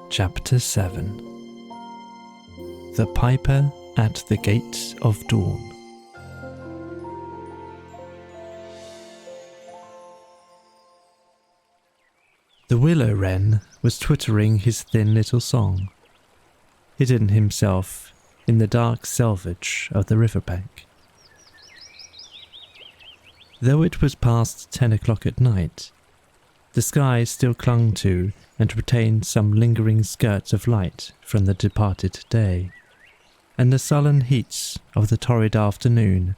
Chapter 7. The Piper at the Gates of Dawn. The willow wren was twittering his thin little song, hidden himself in the dark selvage of the riverbank. Though it was past 10 o'clock at night, the sky still clung to and retained some lingering skirts of light from the departed day, and the sullen heats of the torrid afternoon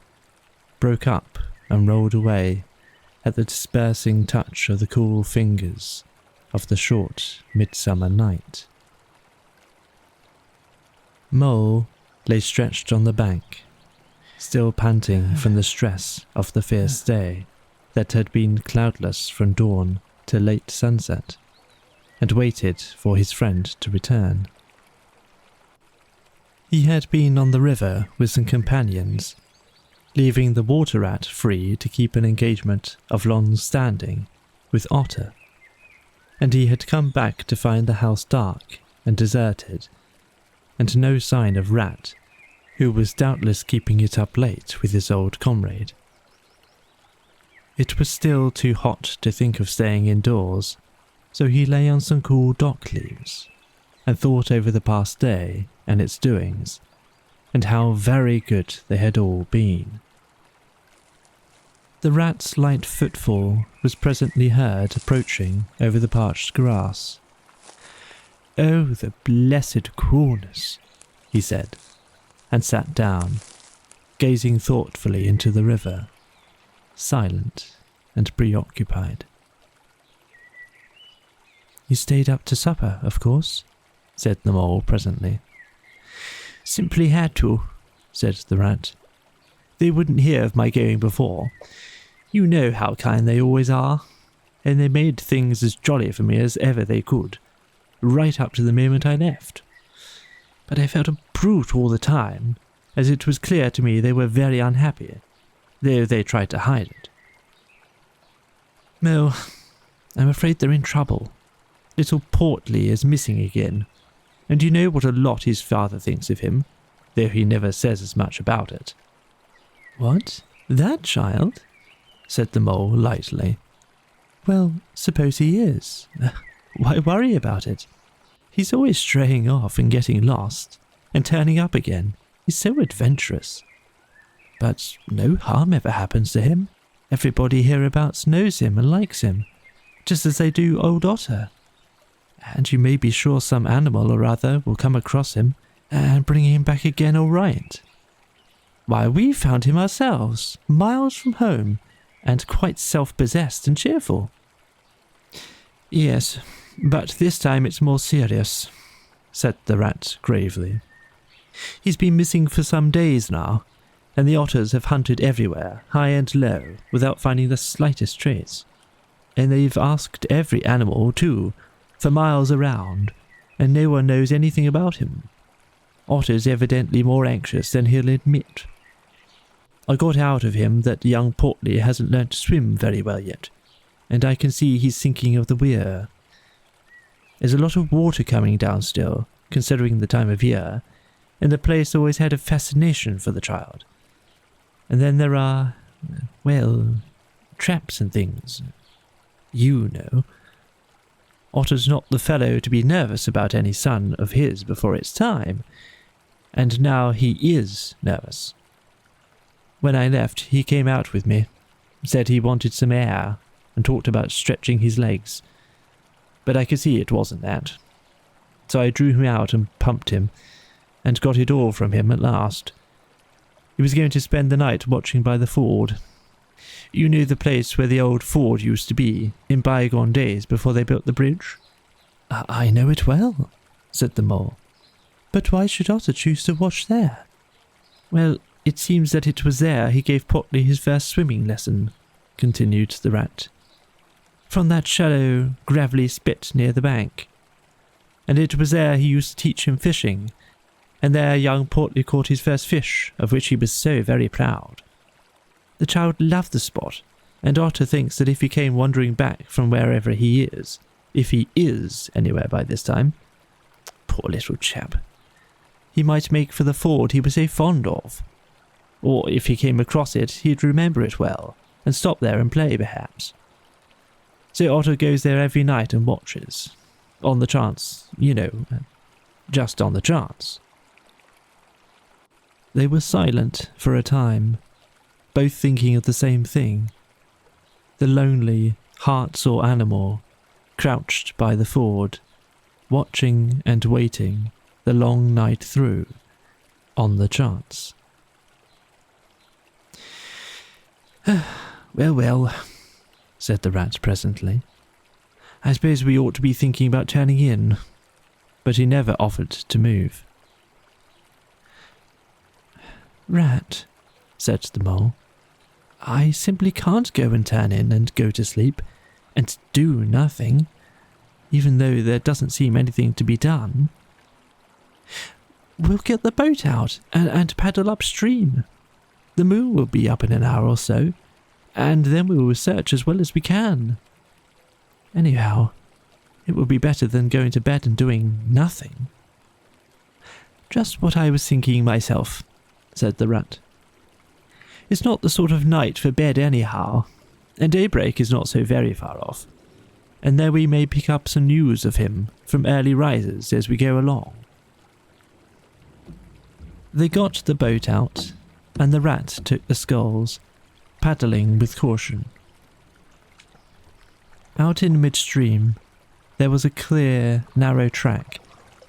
broke up and rolled away at the dispersing touch of the cool fingers of the short midsummer night. Mole lay stretched on the bank, still panting from the stress of the fierce day that had been cloudless from dawn to late sunset, and waited for his friend to return. He had been on the river with some companions, leaving the water rat free to keep an engagement of long standing with Otter, and he had come back to find the house dark and deserted, and no sign of Rat, who was doubtless keeping it up late with his old comrade. It was still too hot to think of staying indoors, so he lay on some cool dock leaves, and thought over the past day and its doings, and how very good they had all been. The rat's light footfall was presently heard approaching over the parched grass. "Oh, the blessed coolness," he said, and sat down, gazing thoughtfully into the river, silent and preoccupied. "You stayed up to supper, of course," said the mole presently. "Simply had to," said the rat. "They wouldn't hear of my going before. You know how kind they always are, and they made things as jolly for me as ever they could, right up to the moment I left. But I felt a brute all the time, as it was clear to me they were very unhappy, though they tried to hide it. Well, I'm afraid they're in trouble. Little Portly is missing again, and you know what a lot his father thinks of him, though he never says as much about it." "What? That child?" said the mole lightly. "Well, suppose he is. Why worry about it? He's always straying off and getting lost, and turning up again. He's so adventurous. But no harm ever happens to him. Everybody hereabouts knows him and likes him, just as they do old Otter. And you may be sure some animal or other will come across him and bring him back again all right. Why, we found him ourselves, miles from home, and quite self-possessed and cheerful." "Yes, but this time it's more serious," said the rat gravely. "He's been missing for some days now, and the otters have hunted everywhere, high and low, without finding the slightest trace. And they've asked every animal, too, for miles around, and no one knows anything about him. Otter's evidently more anxious than he'll admit. I got out of him that young Portly hasn't learnt to swim very well yet, and I can see he's thinking of the weir. There's a lot of water coming down still, considering the time of year, and the place always had a fascination for the child. And then there are, well, traps and things. You know. Otter's not the fellow to be nervous about any son of his before it's time, and now he is nervous. When I left, he came out with me, said he wanted some air, and talked about stretching his legs. But I could see it wasn't that. So I drew him out and pumped him, and got it all from him at last. He was going to spend the night watching by the ford. You know the place where the old ford used to be, in bygone days before they built the bridge?" "I know it well," said the mole. "But why should Otter choose to watch there?" "Well, it seems that it was there he gave Portly his first swimming lesson," continued the rat. "From that shallow, gravelly spit near the bank. And it was there he used to teach him fishing, and there young Portly caught his first fish, of which he was so very proud. The child loved the spot, and Otter thinks that if he came wandering back from wherever he is, if he is anywhere by this time, Poor little chap. He might make for the ford he was so fond of. Or if he came across it, he'd remember it well, and stop there and play perhaps. So Otto goes there every night and watches. On the chance, just on the chance. They were silent for a time, both thinking of the same thing. The lonely, heart-sore animal, crouched by the ford, watching and waiting the long night through, on the chance. Well, said the rat presently. I suppose we ought to be thinking about turning in. But he never offered to move. Rat, said the mole, I simply can't go and turn in and go to sleep, and do nothing, even though there doesn't seem anything to be done. We'll get the boat out and paddle upstream. The moon will be up in an hour or so, and then we will search as well as we can. Anyhow, it will be better than going to bed and doing nothing. Just what I was thinking myself, said the rat. It's not the sort of night for bed anyhow, and daybreak is not so very far off, and there we may pick up some news of him from early risers as we go along. They got the boat out, and the rat took the sculls, paddling with caution. Out in midstream, there was a clear, narrow track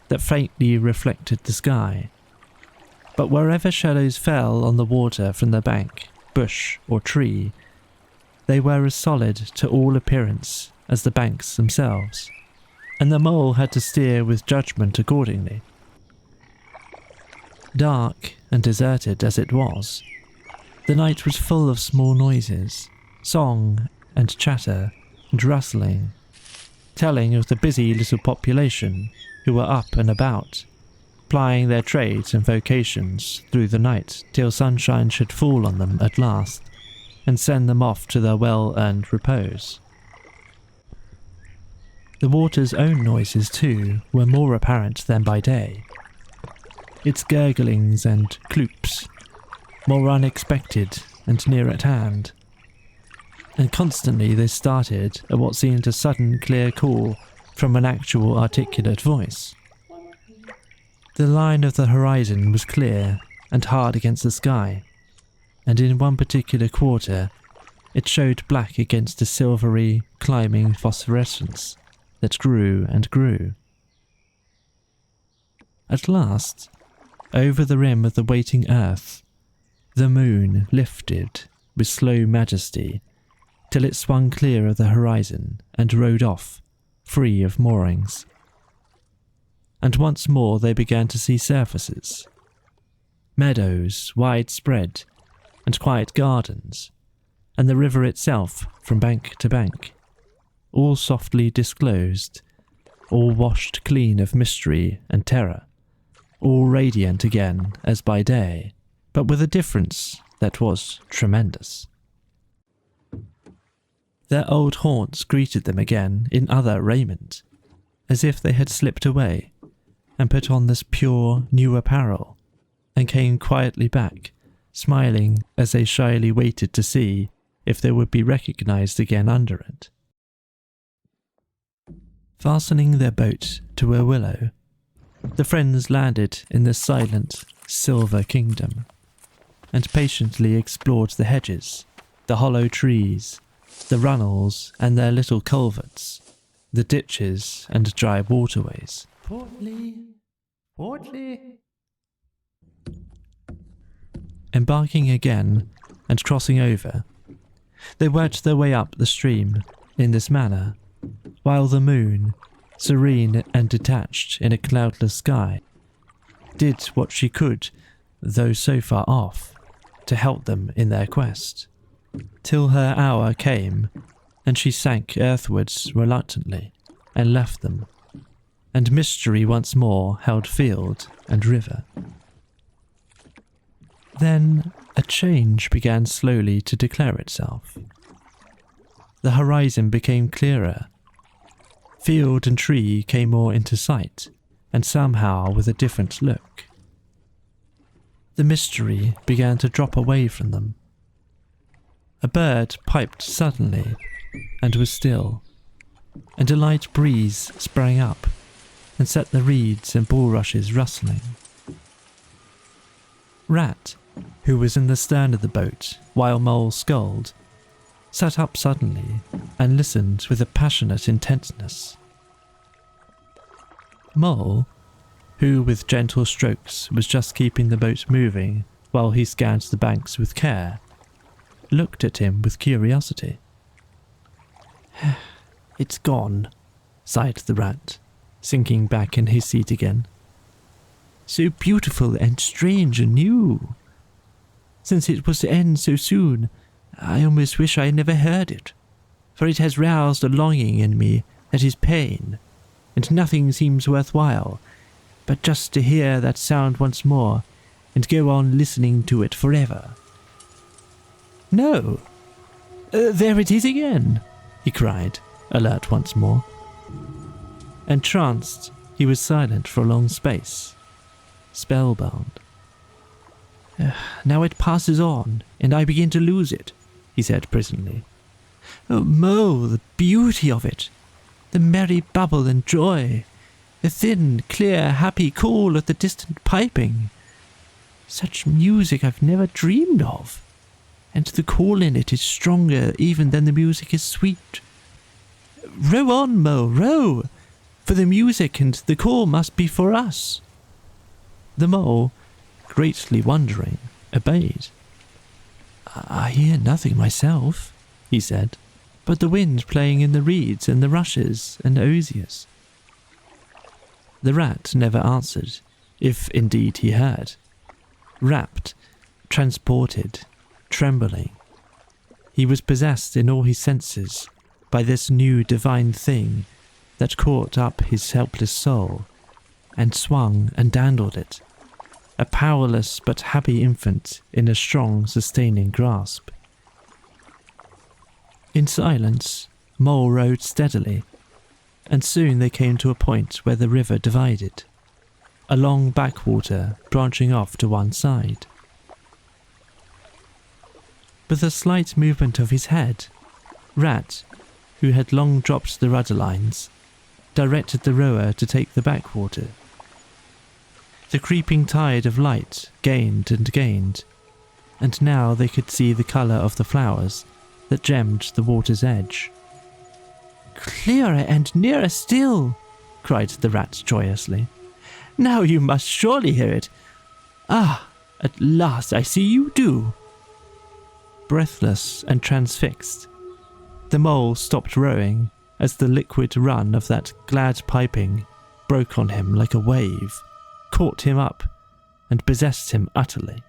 that faintly reflected the sky, but wherever shadows fell on the water from the bank, bush or tree, they were as solid to all appearance as the banks themselves, and the mole had to steer with judgment accordingly. Dark and deserted as it was, the night was full of small noises, song and chatter and rustling, telling of the busy little population who were up and about, plying their trades and vocations through the night till sunshine should fall on them at last and send them off to their well-earned repose. The water's own noises, too, were more apparent than by day. Its gurglings and cloops, more unexpected and near at hand, and constantly they started at what seemed a sudden clear call from an actual articulate voice. The line of the horizon was clear and hard against the sky, and in one particular quarter it showed black against a silvery, climbing phosphorescence that grew and grew. At last, over the rim of the waiting earth, the moon lifted with slow majesty till it swung clear of the horizon and rode off, free of moorings. And once more they began to see surfaces, meadows widespread, and quiet gardens, and the river itself from bank to bank, all softly disclosed, all washed clean of mystery and terror, all radiant again as by day, but with a difference that was tremendous. Their old haunts greeted them again in other raiment, as if they had slipped away and put on this pure new apparel, and came quietly back, smiling as they shyly waited to see if they would be recognized again under it. Fastening their boat to a willow, the friends landed in the silent, silver kingdom, and patiently explored the hedges, the hollow trees, the runnels and their little culverts, the ditches and dry waterways. Portly. Embarking again and crossing over, they worked their way up the stream in this manner, while the moon, serene and detached in a cloudless sky, did what she could, though so far off, to help them in their quest, till her hour came, and she sank earthwards reluctantly, and left them, and mystery once more held field and river. Then a change began slowly to declare itself. The horizon became clearer. Field and tree came more into sight, and somehow with a different look. The mystery began to drop away from them. A bird piped suddenly and was still, and a light breeze sprang up and set the reeds and bulrushes rustling. Rat, who was in the stern of the boat while Mole sculled, sat up suddenly and listened with a passionate intentness. Mole, who with gentle strokes was just keeping the boat moving while he scanned the banks with care, looked at him with curiosity. "It's gone," sighed the rat, sinking back in his seat again. "So beautiful and strange and new. Since it was to end so soon, I almost wish I had never heard it, for it has roused a longing in me that is pain, and nothing seems worthwhile but just to hear that sound once more and go on listening to it forever." "No! There it is again!" he cried, alert once more. Entranced, he was silent for a long space, spellbound. "Now it passes on, and I begin to lose it," he said presently. "Oh, Mo, the beauty of it! The merry bubble and joy! The thin, clear, happy call of the distant piping! Such music I've never dreamed of, and the call in it is stronger even than the music is sweet. Row on, Mo, row, for the music and the call must be for us." The Mole, greatly wondering, obeyed. "I hear nothing myself," he said, "but the wind playing in the reeds and the rushes and osiers." The rat never answered, if indeed he heard. Rapt, transported, trembling, he was possessed in all his senses by this new divine thing that caught up his helpless soul and swung and dandled it, a powerless but happy infant in a strong, sustaining grasp. In silence, Mole rowed steadily, and soon they came to a point where the river divided, a long backwater branching off to one side. With a slight movement of his head, Rat, who had long dropped the rudder lines, directed the rower to take the backwater. The creeping tide of light gained and gained, and now they could see the colour of the flowers that gemmed the water's edge. "Clearer and nearer still!" cried the rat joyously. "Now you must surely hear it. Ah, at last I see you do." Breathless and transfixed, the Mole stopped rowing as the liquid run of that glad piping broke on him like a wave, caught him up, and possessed him utterly.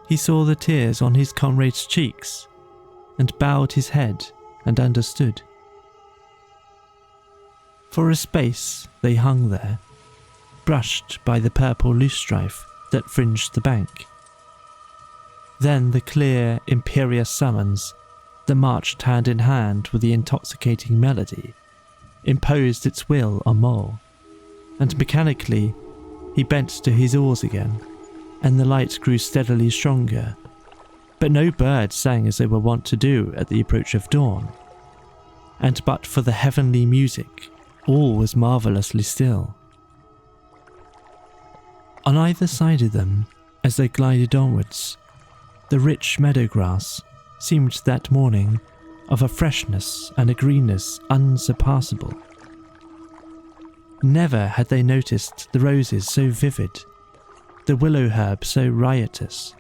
He saw the tears on his comrade's cheeks, and bowed his head and understood. For a space they hung there, brushed by the purple loosestrife that fringed the bank. Then the clear, imperious summons that marched hand in hand with the intoxicating melody imposed its will on Mole, and mechanically he bent to his oars again, and the light grew steadily stronger, but no bird sang as they were wont to do at the approach of dawn, and but for the heavenly music, all was marvellously still. On either side of them, as they glided onwards, the rich meadow grass seemed that morning of a freshness and a greenness unsurpassable. Never had they noticed the roses so vivid, the willow herb so riotous,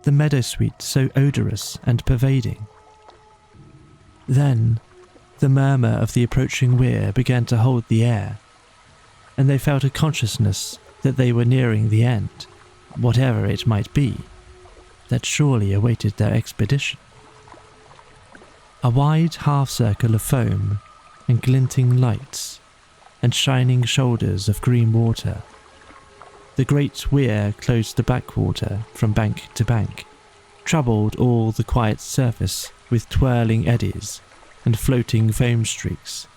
the meadowsweet so odorous and pervading. Then the murmur of the approaching weir began to hold the air, and they felt a consciousness that they were nearing the end, whatever it might be, that surely awaited their expedition. A wide half-circle of foam and glinting lights and shining shoulders of green water. The great weir closed the backwater from bank to bank, troubled all the quiet surface with twirling eddies and floating foam streaks,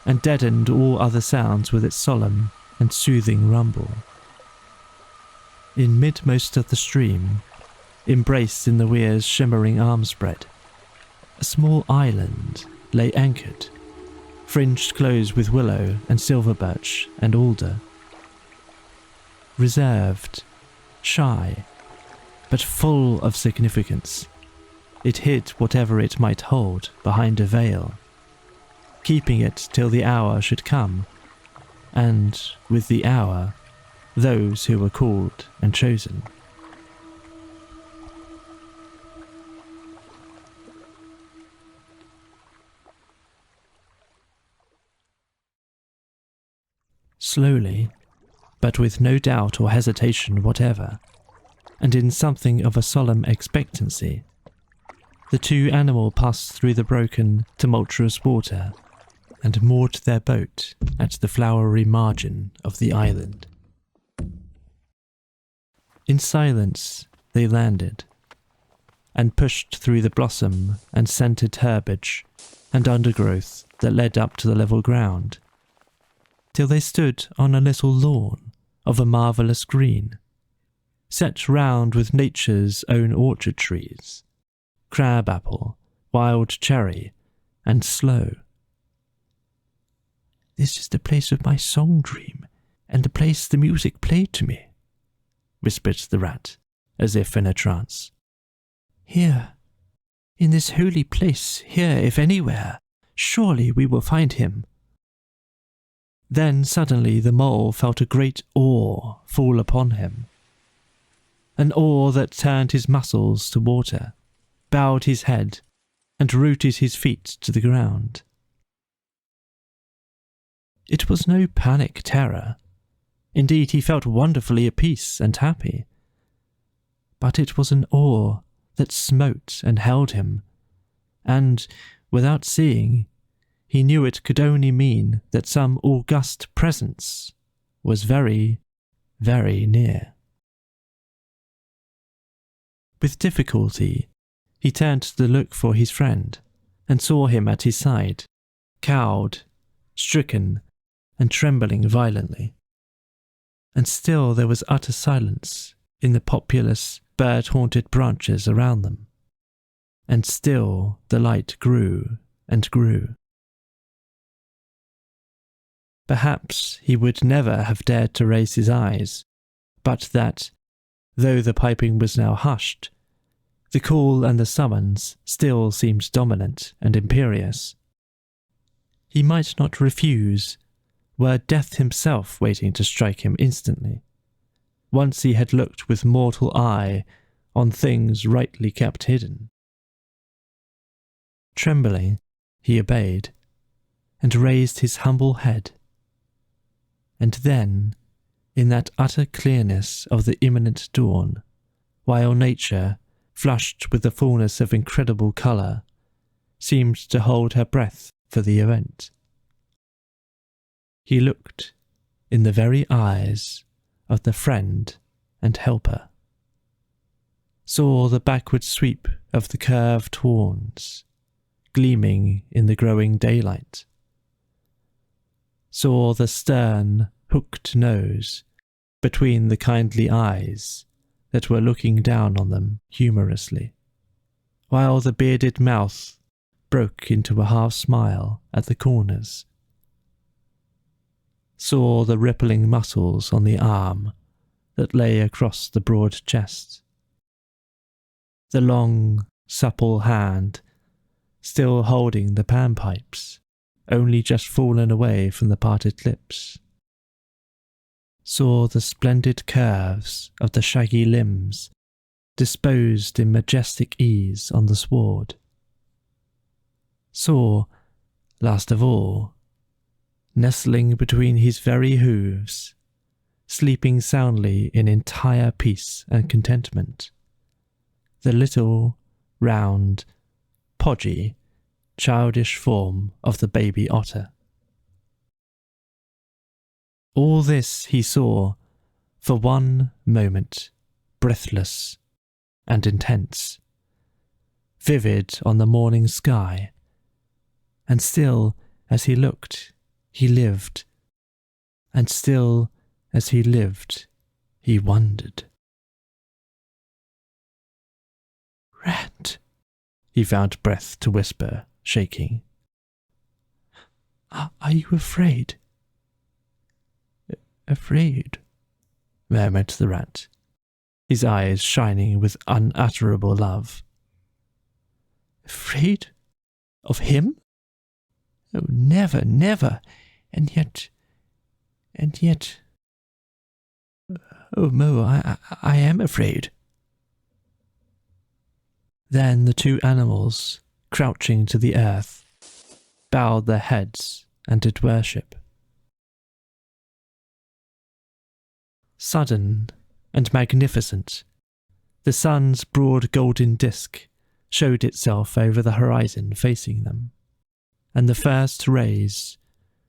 and deadened all other sounds with its solemn and soothing rumble. In midmost of the stream, embraced in the weir's shimmering arm spread, a small island lay anchored, fringed close with willow and silver birch and alder. Reserved, shy, but full of significance, it hid whatever it might hold behind a veil, keeping it till the hour should come, and with the hour, those who were called and chosen. Slowly, but with no doubt or hesitation whatever, and in something of a solemn expectancy, the two animals passed through the broken, tumultuous water and moored their boat at the flowery margin of the island. In silence they landed, and pushed through the blossom and scented herbage and undergrowth that led up to the level ground, till they stood on a little lawn of a marvellous green, set round with nature's own orchard trees, crab-apple, wild cherry, and sloe. "This is the place of my song dream, and the place the music played to me," whispered the rat, as if in a trance. "Here, in this holy place, here if anywhere, surely we will find him." Then suddenly the mole felt a great awe fall upon him, an awe that turned his muscles to water, bowed his head, and rooted his feet to the ground. It was no panic terror. Indeed, he felt wonderfully at peace and happy. But it was an awe that smote and held him, and, without seeing, he knew it could only mean that some august presence was very, very near. With difficulty, he turned to look for his friend, and saw him at his side, cowed, stricken, and trembling violently. And still there was utter silence in the populous, bird-haunted branches around them, and still the light grew and grew. Perhaps he would never have dared to raise his eyes, but that, though the piping was now hushed, the call and the summons still seemed dominant and imperious. He might not refuse, were death himself waiting to strike him instantly, once he had looked with mortal eye on things rightly kept hidden. Trembling, he obeyed, and raised his humble head. And then, in that utter clearness of the imminent dawn, while nature, flushed with the fullness of incredible colour, seemed to hold her breath for the event, he looked in the very eyes of the friend and helper, saw the backward sweep of the curved horns, gleaming in the growing daylight, saw the stern, hooked nose between the kindly eyes that were looking down on them humorously, while the bearded mouth broke into a half-smile at the corners, saw the rippling muscles on the arm that lay across the broad chest, the long, supple hand still holding the panpipes, only just fallen away from the parted lips, saw the splendid curves of the shaggy limbs disposed in majestic ease on the sward, saw, last of all, nestling between his very hooves, sleeping soundly in entire peace and contentment, the little, round, podgy, childish form of the baby otter. All this he saw for one moment, breathless and intense, vivid on the morning sky, and still, as he looked, he lived, and still, as he lived, he wondered. "Rat," he found breath to whisper, shaking. "Are you afraid?" "Afraid?" murmured the rat, his eyes shining with unutterable love. "Afraid? Of him? Oh, never, never. And yet... Oh, Mo, I am afraid." Then the two animals, crouching to the earth, bowed their heads and did worship. Sudden and magnificent, the sun's broad golden disk showed itself over the horizon facing them, and the first rays,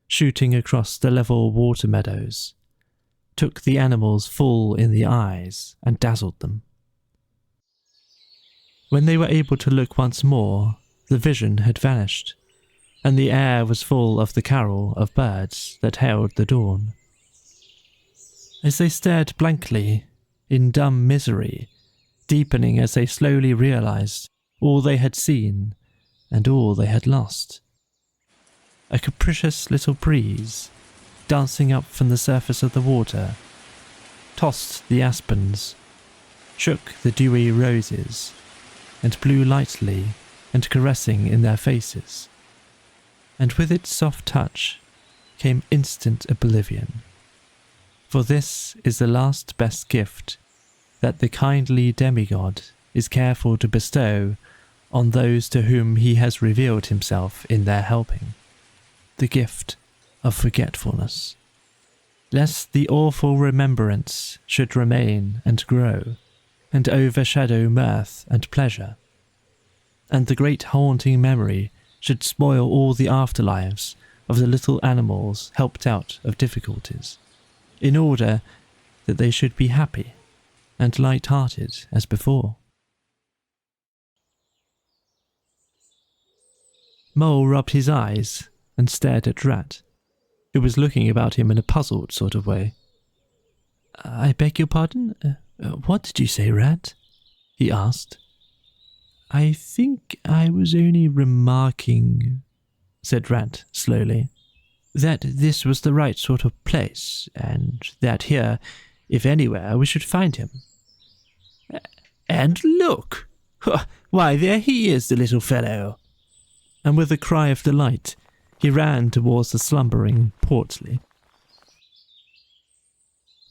shooting across the level water meadows, took the animals full in the eyes and dazzled them. When they were able to look once more, the vision had vanished, and the air was full of the carol of birds that hailed the dawn. As they stared blankly, in dumb misery, deepening as they slowly realized all they had seen and all they had lost, a capricious little breeze, dancing up from the surface of the water, tossed the aspens, shook the dewy roses, and blew lightly and caressing in their faces, and with its soft touch came instant oblivion. For this is the last best gift that the kindly demigod is careful to bestow on those to whom he has revealed himself in their helping, the gift of forgetfulness, lest the awful remembrance should remain and grow, and overshadow mirth and pleasure, and the great haunting memory should spoil all the afterlives of the little animals helped out of difficulties, in order that they should be happy and light-hearted as before. Mole rubbed his eyes and stared at Rat, who was looking about him in a puzzled sort of way. "I beg your pardon? What did you say, Rat?" he asked. "I think I was only remarking," said Rat slowly, "that this was the right sort of place, and that here, if anywhere, we should find him. And look! Why, there he is, the little fellow!" And with a cry of delight, he ran towards the slumbering Portley.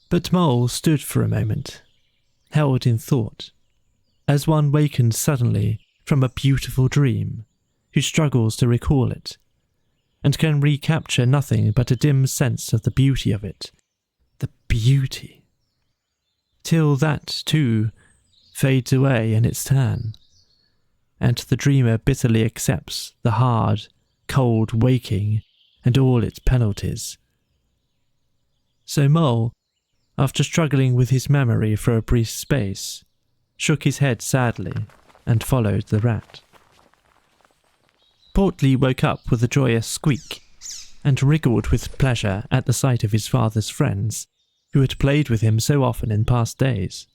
But Mole stood for a moment, held in thought, as one wakened suddenly from a beautiful dream, who struggles to recall it, and can recapture nothing but a dim sense of the beauty of it. The beauty! Till that, too, fades away in its turn, and the dreamer bitterly accepts the hard, cold waking and all its penalties. So Mole, after struggling with his memory for a brief space, shook his head sadly and followed the rat. Portley woke up with a joyous squeak and wriggled with pleasure at the sight of his father's friends, who had played with him so often in past days.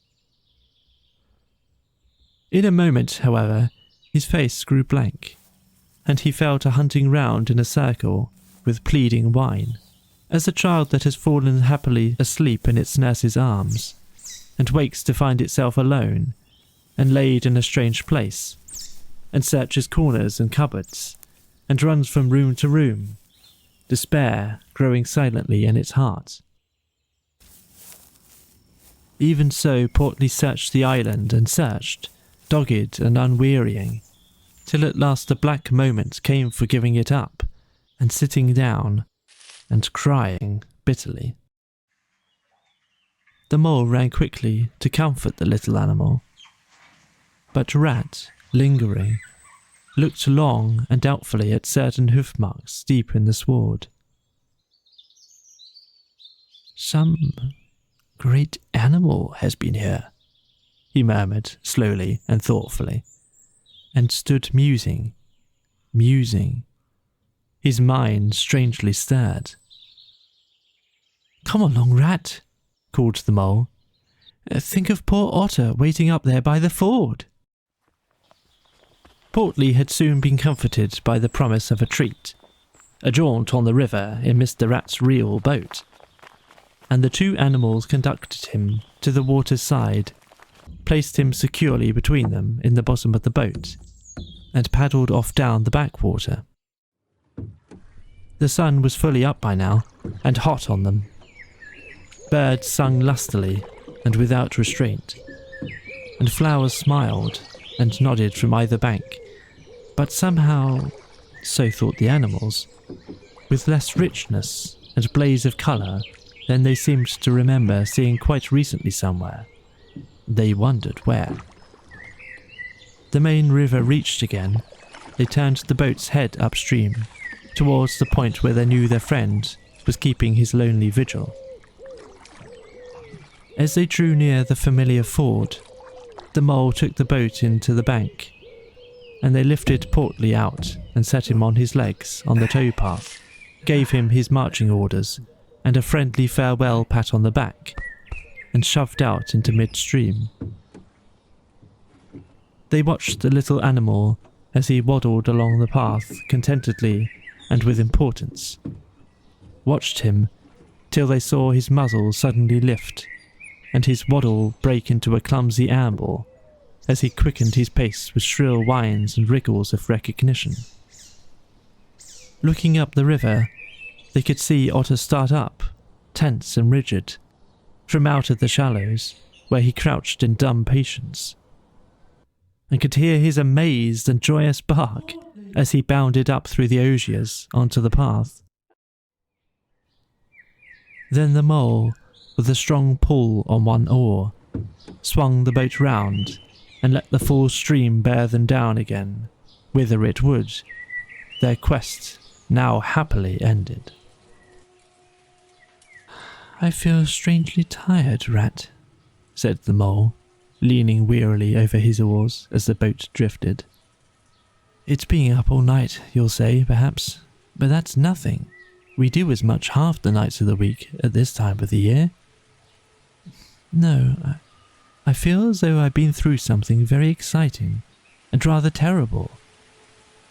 In a moment, however, his face grew blank, and he fell to hunting round in a circle with pleading whine, as a child that has fallen happily asleep in its nurse's arms, and wakes to find itself alone and laid in a strange place, and searches corners and cupboards, and runs from room to room, despair growing silently in its heart. Even so Portley searched the island and searched, dogged and unwearying, till at last the black moment came for giving it up, and sitting down, and crying bitterly. The Mole ran quickly to comfort the little animal, but Rat, lingering, looked long and doubtfully at certain hoof marks deep in the sward. "Some great animal has been here," he murmured slowly and thoughtfully, and stood musing, his mind strangely stirred. "Come along, Rat," called the mole. Think of poor Otter waiting up there by the ford. Portly had soon been comforted by the promise of a treat, a jaunt on the river in Mr. Rat's real boat, and the two animals conducted him to the water's side, placed him securely between them in the bottom of the boat, and paddled off down the backwater. The sun was fully up by now, and hot on them. Birds sung lustily and without restraint, and flowers smiled and nodded from either bank, but somehow, so thought the animals, with less richness and blaze of colour than they seemed to remember seeing quite recently somewhere. They wondered where. The main river reached again, they turned the boat's head upstream, towards the point where they knew their friend was keeping his lonely vigil. As they drew near the familiar ford, the mole took the boat into the bank, and they lifted Portly out and set him on his legs on the towpath, gave him his marching orders and a friendly farewell pat on the back, and shoved out into midstream. They watched the little animal as he waddled along the path contentedly and with importance, watched him till they saw his muzzle suddenly lift and his waddle break into a clumsy amble as he quickened his pace with shrill whines and wriggles of recognition. Looking up the river, they could see Otter start up, tense and rigid, from out of the shallows, where he crouched in dumb patience, and could hear his amazed and joyous bark as he bounded up through the osiers onto the path. Then the mole, with a strong pull on one oar, swung the boat round and let the full stream bear them down again, whither it would, their quest now happily ended. "I feel strangely tired, Rat," said the mole, leaning wearily over his oars as the boat drifted. "It's being up all night, you'll say, perhaps, but that's nothing. We do as much half the nights of the week at this time of the year." "No, I feel as though I've been through something very exciting and rather terrible,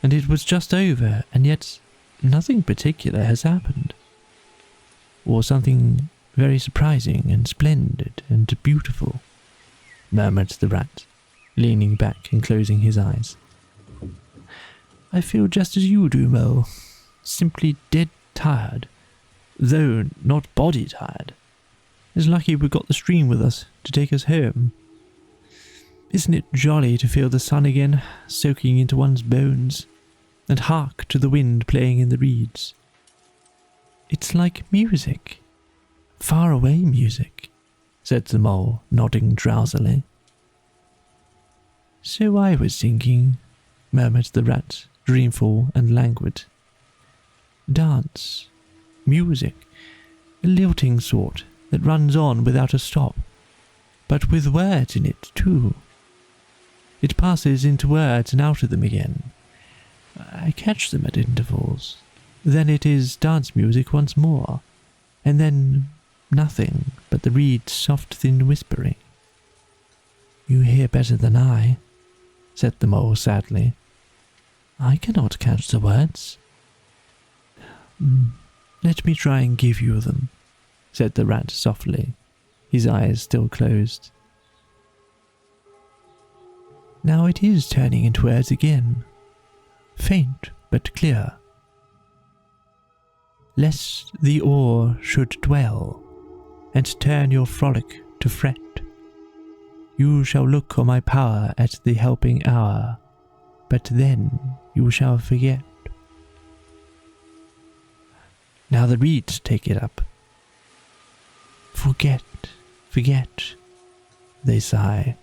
and it was just over, and yet nothing particular has happened. Or something very surprising and splendid and beautiful," murmured the rat, leaning back and closing his eyes. "I feel just as you do, Mole, simply dead tired, though not body tired. It's lucky we got the stream with us to take us home. Isn't it jolly to feel the sun again, soaking into one's bones, and hark to the wind playing in the reeds? It's like music, far away music," said the mole, nodding drowsily. "So I was thinking," murmured the rat, dreamful and languid. "Dance, music, a lilting sort that runs on without a stop, but with words in it too. It passes into words and out of them again. I catch them at intervals. Then it is dance music once more, and then nothing but the reed's soft thin whispering." "You hear better than I," said the mole sadly. "I cannot catch the words." "Let me try and give you them," said the rat softly, his eyes still closed. "Now it is turning into words again, faint but clear. Lest the oar should dwell, and turn your frolic to fret, you shall look on my power at the helping hour, but then you shall forget." Now the reeds take it up. "Forget, forget," they sigh,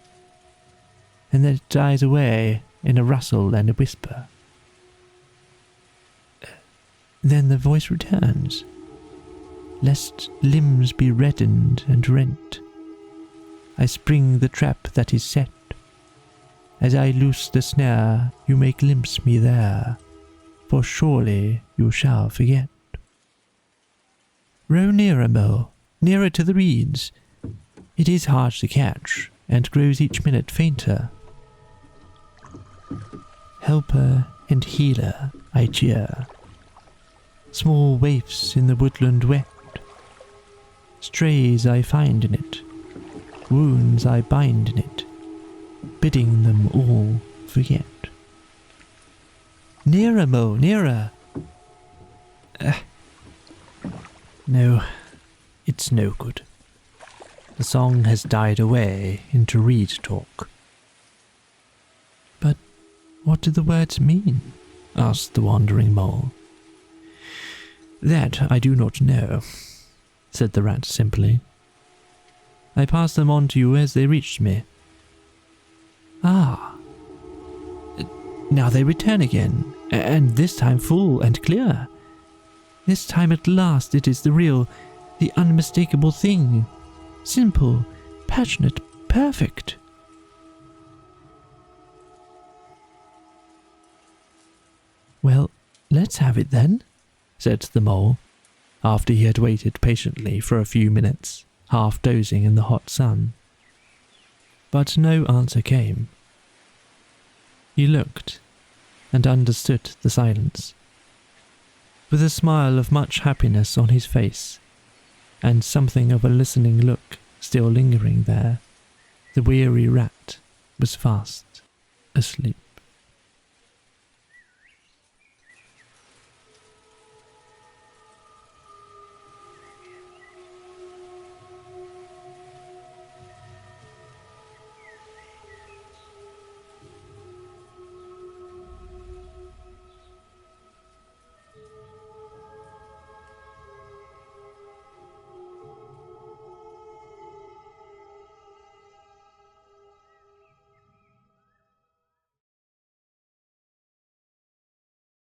and then it dies away in a rustle and a whisper. Then the voice returns. "Lest limbs be reddened and rent, I spring the trap that is set. As I loose the snare, you may glimpse me there, for surely you shall forget." "Row nearer, Mole, nearer to the reeds, It is hard to catch, and grows each minute fainter. Helper and healer I cheer, small waifs in the woodland wet. Strays I find in it, wounds I bind in it, bidding them all forget. Nearer, Mo, nearer! No, it's no good. The song has died away into reed talk. But what do the words mean? Asked the wandering mole. That I do not know, said the rat simply. I passed them on to you as they reached me. Ah, now they return again, and this time full and clear. This time at last it is the real, the unmistakable thing. Simple, passionate, perfect. Well, let's have it then, said the mole, after he had waited patiently for a few minutes, half dozing in the hot sun. But no answer came. He looked, and understood the silence. With a smile of much happiness on his face, and something of a listening look still lingering there, the weary rat was fast asleep.